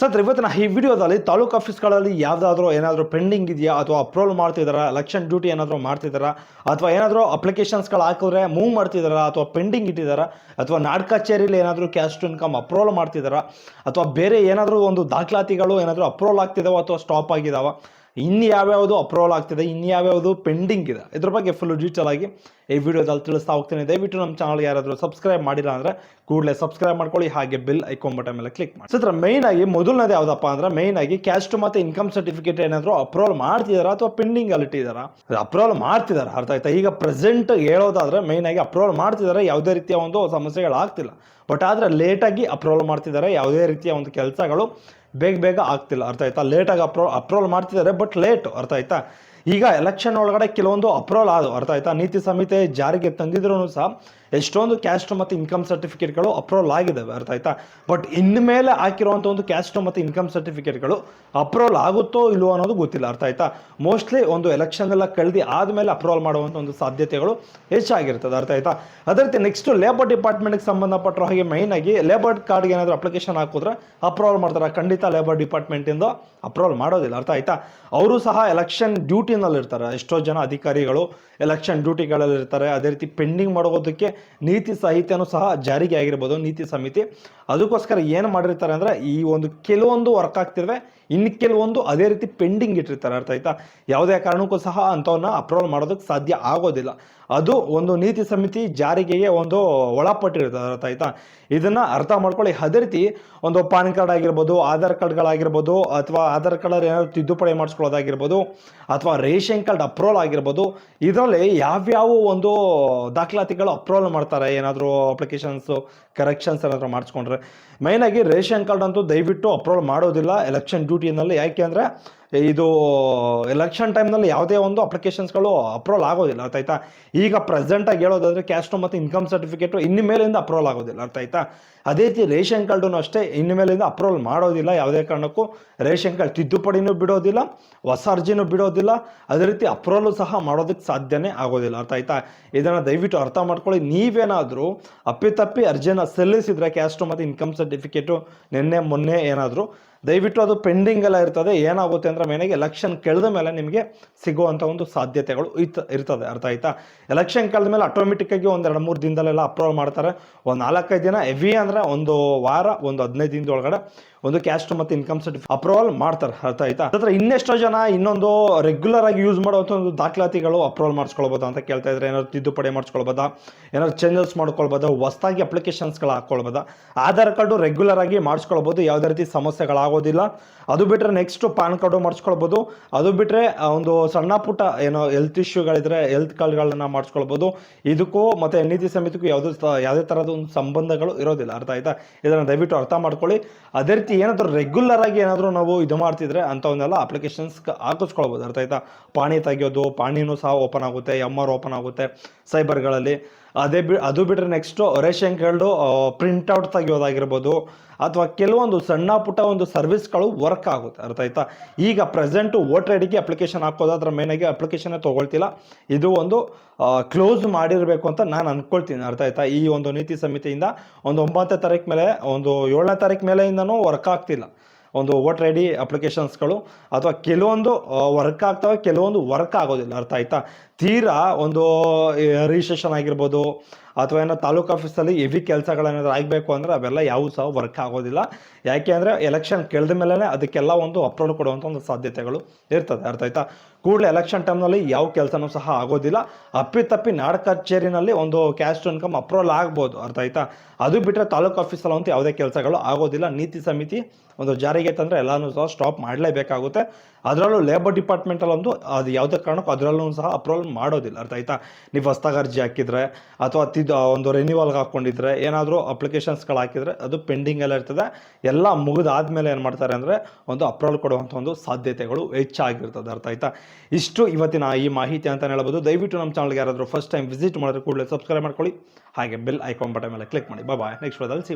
Sir ಇವತ್ತಿನ ಈ ವಿಡಿಯೋದಲ್ಲಿ ತಾಲೂಕು ಆಫೀಸ್ಗಳಲ್ಲಿ ಯಾವುದಾದ್ರೂ ಏನಾದರೂ ಪೆಂಡಿಂಗ್ ಇದೆಯಾ ಅಥವಾ ಅಪ್ರೂವಲ್ ಮಾಡ್ತಿದ್ದಾರಾ, ಎಲೆಕ್ಷನ್ ಡ್ಯೂಟಿ ಏನಾದರೂ ಮಾಡ್ತಿದ್ದಾರಾ, ಅಥವಾ ಏನಾದರೂ ಅಪ್ಲಿಕೇಶನ್ಸ್ಗಳು ಹಾಕಿದ್ರೆ ಮೂವ್ ಮಾಡ್ತಿದ್ದಾರಾ, ಅಥವಾ ಪೆಂಡಿಂಗ್ ಇಟ್ಟಿದ್ದಾರಾ, ಅಥವಾ ನಾಡ್ ಕಚೇರಿಯಲ್ಲಿ ಏನಾದರೂ ಕ್ಯಾಸ್ಟ್ ಇನ್ಕಮ್ ಅಪ್ರೂವಲ್ ಮಾಡ್ತಿದ್ದಾರಾ, ಅಥವಾ ಬೇರೆ ಏನಾದರೂ ಒಂದು ದಾಖಲಾತಿಗಳು ಏನಾದರೂ ಅಪ್ರೂವಲ್ ಆಗ್ತಿದ್ದಾವ ಅಥವಾ ಸ್ಟಾಪ್ ಆಗಿದ್ದಾವ, ಇನ್ನು ಯಾವ್ಯಾವುದು ಅಪ್ರೂವಲ್ ಆಗ್ತಿದೆ, ಇನ್ನು ಯಾವ್ಯಾವುದು ಪೆಂಡಿಂಗ್ ಇದೆ, ಇದ್ರ ಬಗ್ಗೆ ಫುಲ್ ಡೀಟೇಲ್ ಆಗಿ ಈ ವಿಡಿಯೋದಲ್ಲಿ ತಿಳಿಸ್ತಾ ಹೋಗ್ತೀನಿ. ದಯವಿಟ್ಟು ನಮ್ಮ ಚಾನಲ್ ಯಾರಾದರೂ ಸಬ್ಸ್ಕ್ರೈಬ್ ಮಾಡಿಲ್ಲ ಅಂದರೆ ಕೂಡಲೇ ಸಬ್ಸ್ಕ್ರೈಬ್ ಮಾಡ್ಕೊಳ್ಳಿ, ಹಾಗೆ ಬೆಲ್ ಐಕಾನ್ ಬಟನ್ ಮೇಲೆ ಕ್ಲಿಕ್ ಮಾಡಿ. ಸರ್ ಮೇನ್ ಆಗಿ ಮೊದಲನೇದು ಯಾವುದಪ್ಪ ಅಂದ್ರೆ ಮೇನ್ ಆಗಿ ಕ್ಯಾಸ್ಟ್ ಮತ್ತು ಇನ್ಕಮ್ ಸರ್ಟಿಫಿಕೇಟ್ ಏನಾದರೂ ಅಪ್ರೂವಲ್ ಮಾಡ್ತಿದಾರಾ ಅಥವಾ ಪೆಂಡಿಂಗ್ ಅಲ್ಲಿ ಇಟ್ಟಿದ್ದಾರಾ? ಅಪ್ರೂವಲ್ ಮಾಡ್ತಿದ್ದಾರೆ, ಅರ್ಥ ಆಯ್ತಾ? ಈಗ ಪ್ರೆಸೆಂಟ್ ಹೇಳೋದಾದ್ರೆ ಮೇನ್ ಆಗಿ ಅಪ್ರೂವಲ್ ಮಾಡ್ತಿದ್ದಾರೆ, ಯಾವುದೇ ರೀತಿಯ ಒಂದು ಸಮಸ್ಯೆಗಳಾಗ್ತಿಲ್ಲ. ಬಟ್ ಆದರೆ ಲೇಟಾಗಿ ಅಪ್ರೂವಲ್ ಮಾಡ್ತಿದ್ದಾರೆ, ಯಾವುದೇ ರೀತಿಯ ಒಂದು ಕೆಲಸಗಳು ಬೇಗ ಆಗ್ತಿಲ್ಲ, ಅರ್ಥ ಆಯ್ತಾ? ಲೇಟಾಗಿ ಅಪ್ರೂವಲ್ ಮಾಡ್ತಿದ್ದಾರೆ, ಬಟ್ ಲೇಟು, ಅರ್ಥ ಆಯ್ತಾ? ಈಗ ಎಲೆಕ್ಷನ್ ಒಳಗಡೆ ಕೆಲವೊಂದು ಅಪ್ರೂವಲ್ ಆದವು, ಅರ್ಥ ಆಯ್ತಾ? ನೀತಿ ಸಂಹಿತೆ ಜಾರಿಗೆ ತಂದಿದ್ರೂ ಸಹ ಎಷ್ಟೊಂದು ಕ್ಯಾಸ್ಟ್ ಮತ್ತು ಇನ್ಕಮ್ ಸರ್ಟಿಫಿಕೇಟ್ಗಳು ಅಪ್ರೂವಲ್ ಆಗಿದ್ದಾವೆ, ಅರ್ಥ ಆಯ್ತಾ? ಬಟ್ ಇನ್ಮೇಲೆ ಹಾಕಿರುವಂಥ ಒಂದು ಕ್ಯಾಸ್ಟ್ ಮತ್ತು ಇನ್ಕಮ್ ಸರ್ಟಿಫಿಕೇಟ್ಗಳು ಅಪ್ರೂವಲ್ ಆಗುತ್ತೋ ಇಲ್ವೋ ಅನ್ನೋದು ಗೊತ್ತಿಲ್ಲ, ಅರ್ಥ ಆಯ್ತಾ? ಮೋಸ್ಟ್ಲಿ ಒಂದು ಎಲೆಕ್ಷನ್ ಎಲ್ಲ ಕಳೆದು ಆದಮೇಲೆ ಅಪ್ರೂವಲ್ ಮಾಡುವಂಥ ಒಂದು ಸಾಧ್ಯತೆಗಳು ಹೆಚ್ಚಾಗಿರ್ತದೆ, ಅರ್ಥ ಆಯ್ತಾ? ಅದೇ ರೀತಿ ನೆಕ್ಸ್ಟ್ ಲೇಬರ್ ಡಿಪಾರ್ಟ್ಮೆಂಟ್ಗೆ ಸಂಬಂಧಪಟ್ಟರು ಹಾಗೆ ಮೈನ್ ಆಗಿ ಲೇಬರ್ ಕಾರ್ಡ್ಗೆ ಏನಾದರೂ ಅಪ್ಲಿಕೇಶನ್ ಹಾಕಿದ್ರೆ ಅಪ್ರೂವಲ್ ಮಾಡ್ತಾರೆ. ಖಂಡಿತ ಲೇಬರ್ ಡಿಪಾರ್ಟ್ಮೆಂಟಿಂದ ಅಪ್ರೂವಲ್ ಮಾಡೋದಿಲ್ಲ, ಅರ್ಥ ಆಯ್ತಾ? ಅವರು ಸಹ ಎಲೆಕ್ಷನ್ ಡ್ಯೂಟಿನಲ್ಲಿ ಇರ್ತಾರೆ. ಎಷ್ಟೋ ಜನ ಅಧಿಕಾರಿಗಳು ಎಲೆಕ್ಷನ್ ಡ್ಯೂಟಿಗಳಲ್ಲಿ ಇರ್ತಾರೆ. ಅದೇ ರೀತಿ ಪೆಂಡಿಂಗ್ ಮಾಡೋದಕ್ಕೆ ನೀತಿ ಸಂಹಿತೆನೂ ಸಹ ಜಾರಿಗೆ ಆಗಿರ್ಬೋದು, ನೀತಿ ಸಮಿತಿ. ಅದಕ್ಕೋಸ್ಕರ ಏನು ಮಾಡಿರ್ತಾರೆ ಅಂದರೆ ಈ ಒಂದು ಕೆಲವೊಂದು ವರ್ಕ್ ಆಗ್ತಿರ್ತವೆ, ಇನ್ನು ಕೆಲವೊಂದು ಅದೇ ರೀತಿ ಪೆಂಡಿಂಗ್ ಇಟ್ಟಿರ್ತಾರೆ, ಅರ್ಥ ಆಯ್ತಾ? ಯಾವುದೇ ಕಾರಣಕ್ಕೂ ಸಹ ಅಂಥವನ್ನ ಅಪ್ರೂವಲ್ ಮಾಡೋದಕ್ಕೆ ಸಾಧ್ಯ ಆಗೋದಿಲ್ಲ. ಅದು ಒಂದು ನೀತಿ ಸಮಿತಿ ಜಾರಿಗೆಗೆ ಒಂದು ಒಳಪಟ್ಟಿರ್ತದೆ, ಅರ್ಥ ಆಯ್ತಾ? ಇದನ್ನು ಅರ್ಥ ಮಾಡ್ಕೊಳ್ಳಿ. ಅದೇ ರೀತಿ ಒಂದು ಪಾನ್ ಕಾರ್ಡ್ ಆಗಿರ್ಬೋದು, ಆಧಾರ್ ಕಾರ್ಡ್ಗಳಾಗಿರ್ಬೋದು, ಅಥವಾ ಆಧಾರ್ ಕಾರ್ಡ್ ಏನಾದರೂ ತಿದ್ದುಪಡಿ ಮಾಡಿಸ್ಕೊಳ್ಳೋದಾಗಿರ್ಬೋದು, ಅಥವಾ ರೇಷನ್ ಕಾರ್ಡ್ ಅಪ್ರೂವಲ್ ಆಗಿರ್ಬೋದು, ಇದರಲ್ಲಿ ಯಾವ್ಯಾವ ಒಂದು ದಾಖಲಾತಿಗಳು ಅಪ್ರೂವಲ್ ಮಾಡ್ತಾರೆ, ಏನಾದರೂ ಅಪ್ಲಿಕೇಶನ್ಸು ಕರೆಕ್ಷನ್ಸ್ ಏನಾದರೂ ಮಾಡಿಸ್ಕೊಂಡ್ರೆ. ಮೈನಾಗಿ ರೇಷನ್ ಕಾರ್ಡ್ ಅಂತೂ ದಯವಿಟ್ಟು ಅಪ್ರೂವಲ್ ಮಾಡೋದಿಲ್ಲ ಎಲೆಕ್ಷನ್ ಡ್ಯೂಟಿನಲ್ಲಿ. ಯಾಕೆ ಅಂದರೆ ಇದು ಎಲೆಕ್ಷನ್ ಟೈಮ್ನಲ್ಲಿ ಯಾವುದೇ ಒಂದು ಅಪ್ಲಿಕೇಶನ್ಸ್ಗಳು ಅಪ್ರೂವಲ್ ಆಗೋದಿಲ್ಲ, ಅರ್ಥ ಆಯ್ತಾ? ಈಗ ಪ್ರೆಸೆಂಟಾಗಿ ಹೇಳೋದಾದರೆ ಕ್ಯಾಸ್ಟು ಮತ್ತು ಇನ್ಕಮ್ ಸರ್ಟಿಫಿಕೇಟು ಇನ್ನು ಮೇಲಿಂದ ಅಪ್ರೂವಲ್ ಆಗೋದಿಲ್ಲ, ಅರ್ಥ ಆಯ್ತಾ? ಅದೇ ರೀತಿ ರೇಷನ್ ಕಾರ್ಡು ಅಷ್ಟೇ ಇನ್ನು ಮೇಲಿಂದ ಅಪ್ರೂವಲ್ ಮಾಡೋದಿಲ್ಲ. ಯಾವುದೇ ಕಾರಣಕ್ಕೂ ರೇಷನ್ ಕಾರ್ಡ್ ತಿದ್ದುಪಡಿನೂ ಬಿಡೋದಿಲ್ಲ, ಹೊಸ ಅರ್ಜಿನೂ ಬಿಡೋದಿಲ್ಲ, ಅದೇ ರೀತಿ ಅಪ್ರೂವಲು ಸಹ ಮಾಡೋದಕ್ಕೆ ಸಾಧ್ಯನೇ ಆಗೋದಿಲ್ಲ, ಅರ್ಥ ಆಯ್ತಾ? ಇದನ್ನು ದಯವಿಟ್ಟು ಅರ್ಥ ಮಾಡ್ಕೊಳ್ಳಿ. ನೀವೇನಾದರೂ ಅಪ್ಪಿತಪ್ಪಿ ಅರ್ಜಿನ ಸಲ್ಲಿಸಿದ್ರೆ ಕ್ಯಾಸ್ಟು ಮತ್ತು ಇನ್ಕಮ್ ಸರ್ಟಿಫಿಕೇಟು ನಿನ್ನೆ ಮೊನ್ನೆ ಏನಾದರೂ, ದಯವಿಟ್ಟು ಅದು ಪೆಂಡಿಂಗ್ ಎಲ್ಲ ಇರ್ತದೆ. ಏನಾಗುತ್ತೆ ಅಂದರೆ ಮೇನಾಗಿ ಎಲೆಕ್ಷನ್ ಕಳೆದ ಮೇಲೆ ನಿಮಗೆ ಸಿಗುವಂಥ ಒಂದು ಸಾಧ್ಯತೆಗಳು ಇರ್ತದೆ, ಅರ್ಥ ಆಯ್ತಾ? ಎಲೆಕ್ಷನ್ ಕಳೆದ ಮೇಲೆ ಆಟೋಮೆಟಿಕ್ಕಾಗಿ ಒಂದು 2-3 ದಿನದಲ್ಲೆಲ್ಲ ಅಪ್ರೂವಲ್ ಮಾಡ್ತಾರೆ. ಒಂದು 4-5 ದಿನ ಹೆವಿ ಅಂದರೆ ಒಂದು ವಾರ, ಒಂದು 15 ದಿನದೊಳಗಡೆ ಒಂದು ಕ್ಯಾಸ್ಟ್ ಮತ್ತು ಇನ್ಕಮ್ ಸರ್ಟಿಫಿಕೇಟ್ ಅಪ್ರೂವಲ್ ಮಾಡ್ತಾರೆ, ಅರ್ಥ ಆಯ್ತಾ? ಅದರ ಇನ್ನೆಷ್ಟೋ ಜನ ಇನ್ನೊಂದು ರೆಗ್ಯುಲರ್ ಆಗಿ ಯೂಸ್ ಮಾಡುವಂಥ ಒಂದು ದಾಖಲಾತಿಗಳು ಅಪ್ರೂವಲ್ ಮಾಡಿಸ್ಕೊಳ್ಬೋದಾ ಅಂತ ಕೇಳ್ತಾ ಇದ್ರೆ, ಏನಾದ್ರು ತಿದ್ದುಪಡಿ ಮಾಡಿಸ್ಕೊಳ್ಬೋದಾ, ಏನಾದ್ರು ಚೇಂಜಸ್ ಮಾಡ್ಕೊಳ್ಬೋದಾ, ಹೊಸದಾಗಿ ಅಪ್ಲಿಕೇಶನ್ಸ್ಗಳು ಹಾಕ್ಕೊಳ್ಬೋದಾ? ಆಧಾರ್ ಕಾರ್ಡು ರೆಗ್ಯುಲರ್ ಆಗಿ ಮಾಡಿಸ್ಕೊಳ್ಬೋದು, ಯಾವುದೇ ರೀತಿ ಸಮಸ್ಯೆಗಳಾಗೋದಿಲ್ಲ. ಅದು ಬಿಟ್ಟರೆ ನೆಕ್ಸ್ಟ್ ಪಾನ್ ಕಾರ್ಡು ಮಾಡಿಸ್ಕೊಳ್ಬೋದು. ಅದು ಬಿಟ್ಟರೆ ಒಂದು ಸಣ್ಣ ಪುಟ್ಟ ಏನೋ ಹೆಲ್ತ್ ಇಶ್ಯೂಗಳಿದ್ರೆ ಹೆಲ್ತ್ ಕಾರ್ಡ್ಗಳನ್ನ ಮಾಡಿಸ್ಕೊಳ್ಬೋದು. ಇದಕ್ಕೂ ಮತ್ತು ನೀತಿ ಸಮಿತಿಗೂ ಯಾವುದೇ ಥರದ ಒಂದು ಸಂಬಂಧಗಳು ಇರೋದಿಲ್ಲ, ಅರ್ಥ ಆಯ್ತಾ? ಇದನ್ನು ದಯವಿಟ್ಟು ಅರ್ಥ ಮಾಡ್ಕೊಳ್ಳಿ. ಅದೇ ರೀತಿ ಏನಾದರೂ ರೆಗ್ಯುಲರ್ ಆಗಿ ಏನಾದರೂ ನಾವು ಇದು ಮಾಡ್ತಿದ್ರೆ ಅಂಥವನ್ನೆಲ್ಲ ಅಪ್ಲಿಕೇಶನ್ಸ್ ಹಾಕಿಸ್ಕೊಳ್ಬೋದು, ಅರ್ಥ ಆಯ್ತಾ? ಪಾಣಿ ತೆಗೆಯೋದು, ಪಾಣಿನೂ ಸಹ ಓಪನ್ ಆಗುತ್ತೆ, MR ಓಪನ್ ಆಗುತ್ತೆ ಸೈಬರ್ಗಳಲ್ಲಿ. ಅದು ಬಿಟ್ಟರೆ ನೆಕ್ಸ್ಟು ರೇಷನ್ ಕಾರ್ಡು ಪ್ರಿಂಟ್ಔಟ್ ತೆಗೆಯೋದಾಗಿರ್ಬೋದು, ಅಥವಾ ಕೆಲವೊಂದು ಸಣ್ಣ ಪುಟ್ಟ ಒಂದು ಸರ್ವಿಸ್ಗಳು ವರ್ಕ್ ಆಗುತ್ತೆ, ಅರ್ಥ ಆಯ್ತಾ? ಈಗ ಪ್ರೆಸೆಂಟು ವೋಟರ್ ಐ ಡಿಗೆ ಅಪ್ಲಿಕೇಶನ್ ಹಾಕೋದಾದ್ರೆ ಮೇನಾಗಿ ಅಪ್ಲಿಕೇಶನ್ನೇ ತೊಗೊಳ್ತಿಲ್ಲ. ಇದು ಒಂದು ಕ್ಲೋಸ್ ಮಾಡಿರಬೇಕು ಅಂತ ನಾನು ಅಂದ್ಕೊಳ್ತೀನಿ, ಅರ್ಥ ಆಯ್ತಾ? ಈ ಒಂದು ನೀತಿ ಸಮಿತಿಯಿಂದ ಒಂದು 9ನೇ ತಾರೀಕು ಮೇಲೆ, ಒಂದು 7ನೇ ತಾರೀಕು ಮೇಲೆಯಿಂದನೂ ವರ್ಕ್ ಆಗ್ತಿಲ್ಲ ಒಂದು ವೋಟರ್ ಐ ಡಿ ಅಪ್ಲಿಕೇಶನ್ಸ್ಗಳು. ಅಥವಾ ಕೆಲವೊಂದು ವರ್ಕ್ ಆಗ್ತವೆ, ಕೆಲವೊಂದು ವರ್ಕ್ ಆಗೋದಿಲ್ಲ, ಅರ್ಥ ಆಯ್ತಾ? ತೀರಾ ಒಂದು ರಿಜಿಸ್ಟ್ರೇಷನ್ ಆಗಿರ್ಬೋದು, ಅಥವಾ ಏನೋ ತಾಲೂಕು ಆಫೀಸಲ್ಲಿ ಹೆವಿ ಕೆಲಸಗಳೇನಾದ್ರು ಆಗಬೇಕು ಅಂದರೆ ಅವೆಲ್ಲ ಯಾವುವು ಸಹ ವರ್ಕ್ ಆಗೋದಿಲ್ಲ. ಯಾಕೆ ಅಂದರೆ ಎಲೆಕ್ಷನ್ ಕಳೆದ ಮೇಲೆ ಅದಕ್ಕೆಲ್ಲ ಒಂದು ಅಪ್ರೂವಲ್ ಕೊಡುವಂಥ ಒಂದು ಸಾಧ್ಯತೆಗಳು ಇರ್ತದೆ, ಅರ್ಥ ಆಯ್ತಾ? ಕೂಡಲೇ ಎಲೆಕ್ಷನ್ ಟೈಮ್ನಲ್ಲಿ ಯಾವ ಕೆಲಸನೂ ಸಹ ಆಗೋದಿಲ್ಲ. ಅಪ್ಪಿತಪ್ಪಿ ನಾಡ ಕಚೇರಿನಲ್ಲಿ ಒಂದು ಕ್ಯಾಸ್ಟ್ ಇನ್ಕಮ್ ಅಪ್ರೂವಲ್ ಆಗ್ಬೋದು, ಅರ್ಥ ಆಯ್ತಾ? ಅದು ಬಿಟ್ಟರೆ ತಾಲೂಕು ಆಫೀಸಲ್ಲಿ ಅಂತೂ ಯಾವುದೇ ಕೆಲಸಗಳು ಆಗೋದಿಲ್ಲ. ನೀತಿ ಸಮಿತಿ ಒಂದು ಜಾರಿಗೆ ತಂದರೆ ಎಲ್ಲನೂ ಸಹ ಸ್ಟಾಪ್ ಮಾಡಲೇಬೇಕಾಗುತ್ತೆ. ಅದರಲ್ಲೂ ಲೇಬರ್ ಡಿಪಾರ್ಟ್ಮೆಂಟಲ್ಲಂತೂ ಅದು ಯಾವುದೇ ಕಾರಣಕ್ಕೂ ಅದರಲ್ಲೂ ಸಹ ಅಪ್ರೂವಲ್ ಮಾಡೋದಿಲ್ಲ, ಅರ್ಥ ಆಯ್ತಾ? ನೀವು ಹೊಸ್ದಾಗಿ ಅರ್ಜಿ ಹಾಕಿದರೆ ಅಥವಾ ಒಂದು ರಿನ್ಯೂವಲ್ಗೆ ಹಾಕ್ಕೊಂಡಿದ್ರೆ, ಏನಾದರೂ ಅಪ್ಲಿಕೇಶನ್ಸ್ಗಳು ಹಾಕಿದರೆ ಅದು ಪೆಂಡಿಂಗ್ ಎಲ್ಲ ಇರ್ತದೆ. ಎಲ್ಲ ಮುಗಿದಾದ್ಮೇಲೆ ಏನು ಮಾಡ್ತಾರೆ ಅಂದರೆ ಒಂದು ಅಪ್ರೂವಲ್ ಕೊಡುವಂಥ ಒಂದು ಸಾಧ್ಯತೆಗಳು ಹೆಚ್ಚಾಗಿರ್ತದೆ, ಅರ್ಥ ಆಯ್ತಾ? ಇಷ್ಟು ಇವತ್ತಿನ ಈ ಮಾಹಿತಿ ಅಂತಲೇ ಹೇಳ್ಬೋದು. ದಯವಿಟ್ಟು ನಮ್ಮ ಚಾನಲ್ಗೆ ಯಾರಾದರೂ ಫಸ್ಟ್ ಟೈಮ್ ವಿಸಿಟ್ ಮಾಡಿದ್ರೆ ಕೂಡಲೇ ಸಬ್ಸ್ಕ್ರೈಬ್ ಮಾಡ್ಕೊಳ್ಳಿ, ಹಾಗೆ ಬೆಲ್ ಐಕಾನ್ ಬಟನ್ ಮೇಲೆ ಕ್ಲಿಕ್ ಮಾಡಿ. ಬಾಯ್, ನೆಕ್ಸ್ಟ್ ವಿಡಿಯೋದಲ್ಲಿ ಸಿಗೋಣ.